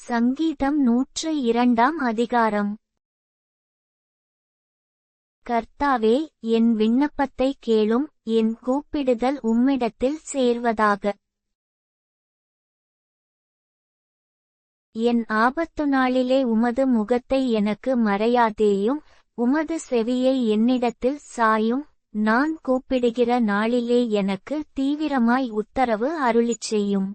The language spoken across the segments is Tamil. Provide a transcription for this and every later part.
சங்கீதம் 102 அதிகாரம். கர்த்தாவே, என் விண்ணப்பத்தை கேளும், என் கூப்பிடுதல் உம்மிடத்தில் சேர்வதாக. என் ஆபத்து நாளிலே உமது முகத்தை எனக்கு மறையாதேயும், உமது செவியை என்னிடத்தில் சாயும். நான் கூப்பிடுகிற நாளிலே எனக்கு தீவிரமாய் உத்தரவு அருளிச் செய்யும்.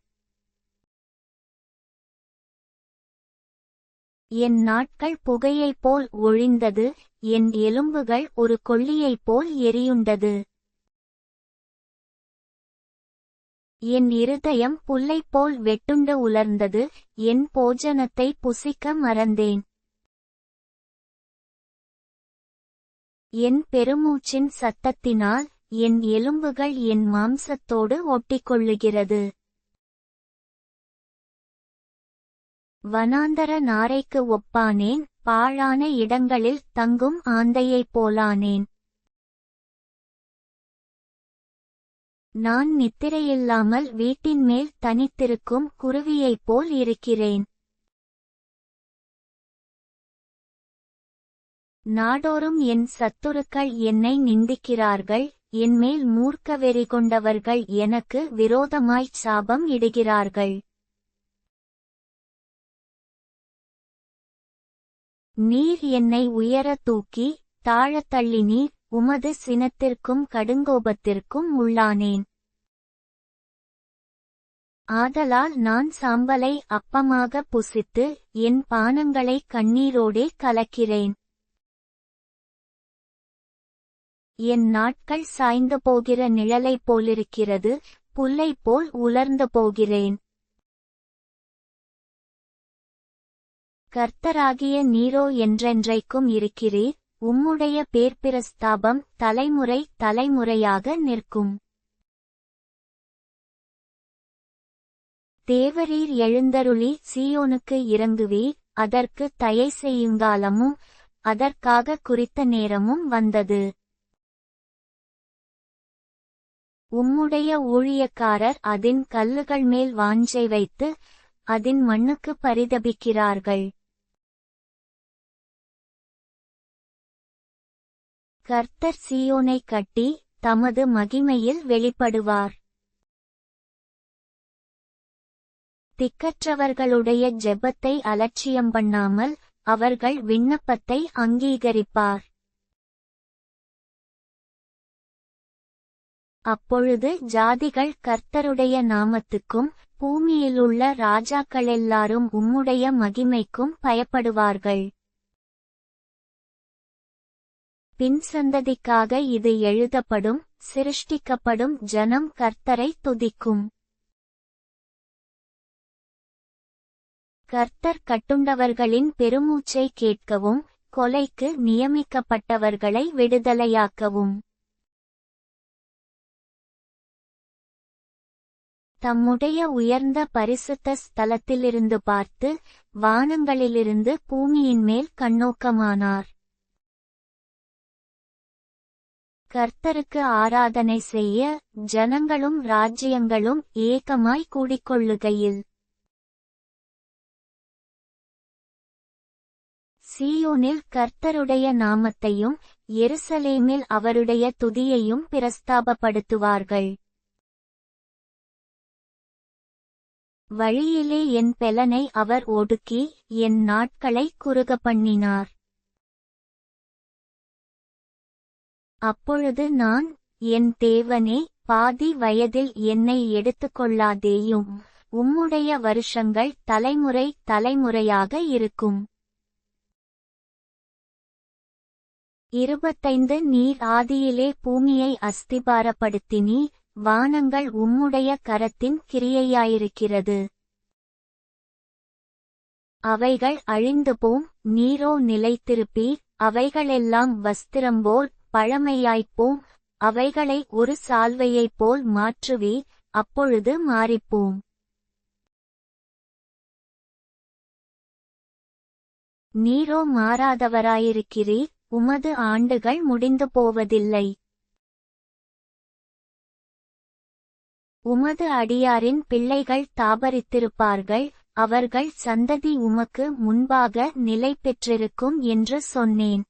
என் நாட்கள் புகையைப் போல் ஒழிந்தது, என் எலும்புகள் ஒரு கொள்ளியைப் போல் எரியுண்டது. என் இருதயம் புல்லைப் போல் வெட்டுண்டு உலர்ந்தது, என் போஜனத்தை புசிக்க மறந்தேன். என் பெருமூச்சின் சத்தத்தினால் என் எலும்புகள் என் மாம்சத்தோடு ஒட்டிக்கொள்ளுகிறது. வனாந்தர நாரைக்கு ஒப்பானேன், பாழான இடங்களில் தங்கும் ஆந்தையைப் போலானேன். நான் நித்திரையில்லாமல் வீட்டின்மேல் தனித்திருக்கும் குருவியைப் போல் இருக்கிறேன். நாடோறும் என் சத்துருக்கள் என்னை நிந்திக்கிறார்கள், என்மேல் மூர்க்க வெறி கொண்டவர்கள் எனக்கு விரோதமாய்ச் சாபம் இடுகிறார்கள். நீர் என்னை உயர தூக்கி தாழத் தள்ளினீர், உமது சினத்திற்கும் கடுங்கோபத்திற்கும் உள்ளானேன். ஆதலால் நான் சாம்பலை அப்பமாக புசித்து என் பானங்களை கண்ணீரோடே கலக்கிறேன். என் நாட்கள் சாய்ந்து போகிற நிழலைப் போலிருக்கிறது, புல்லைப் போல் உலர்ந்து போகிறேன். கர்த்தராகிய நீரோ என்றென்றைக்கும் இருக்கிறீர், உம்முடைய பேர்பிரஸ்தாபம் தலைமுறை தலைமுறையாக நிற்கும். தேவரீர் எழுந்தருளி சீயோனுக்கு இறங்குவீர், அதற்கு தயை செய்யுங்காலமும் அதற்காக குறித்த நேரமும் வந்தது. உம்முடைய ஊழியக்காரர் அதின் கல்லுகள் மேல் வாஞ்சை வைத்து அதின் மண்ணுக்கு பரிதபிக்கிறார்கள். கர்த்தர் சீயோனை கட்டி தமது மகிமையில் வெளிப்படுவார். திக்கற்றவர்களுடைய ஜெபத்தை அலட்சியம் பண்ணாமல் அவர்கள் விண்ணப்பத்தை அங்கீகரிப்பார். அப்பொழுது ஜாதிகள் கர்த்தருடைய நாமத்துக்கும் பூமியிலுள்ள ராஜாக்களெல்லாரும் உம்முடைய மகிமைக்கும் பயப்படுவார்கள். பின் சந்ததிக்காக இது எழுதப்படும், சிருஷ்டிக்கப்படும் ஜனம் கர்த்தரை துதிக்கும். கர்த்தர் கட்டுண்டவர்களின் பெருமூச்சை கேட்கவும், கொலைக்கு நியமிக்கப்பட்டவர்களை விடுதலையாக்கவும். தம்முடைய உயர்ந்த பரிசுத்த ஸ்தலத்திலிருந்து பார்த்து வானங்களிலிருந்து பூமியின்மேல் கண்ணோக்கமானார். கர்த்தருக்கு ஆராதனை செய்ய ஜனங்களும் ராஜ்யங்களும் ஏகமாய் கூடிக்கொள்ளுகையில் சீயோனில் கர்த்தருடைய நாமத்தையும் எருசலேமில் அவருடைய துதியையும் பிரஸ்தாபப்படுத்துவார்கள். வழியிலே என் பெலனை அவர் ஒடுக்கி என் நாட்களை குறுக பண்ணினார். அப்பொழுது நான், என் தேவனே, பாதி வயதில் என்னை எடுத்துக்கொள்ளாதேயும், உம்முடைய வருஷங்கள் தலைமுறை தலைமுறையாக இருக்கும். 25 நீர் ஆதியிலே பூமியை அஸ்திபாரப்படுத்தினீர், வானங்கள் உம்முடைய கரத்தின் கிரியையாயிருக்கிறது. அவைகள் அழிந்துபோம், நீரோ நிலைத்திருப்பீர், அவைகளெல்லாம் வஸ்திரம்போல் பழமையாய்ப்போம், அவைகளை ஒரு சால்வையைப் போல் மாற்றுவீர், அப்பொழுது மாறிப்போம். நீரோ மாறாதவராயிருக்கிறீர், உமது ஆண்டுகள் முடிந்து போவதில்லை. உமது அடியாரின் பிள்ளைகள் தாபரித்திருப்பார்கள், அவர்கள் சந்ததி உமக்கு முன்பாக நிலை பெற்றிருக்கும் என்று சொன்னேன்.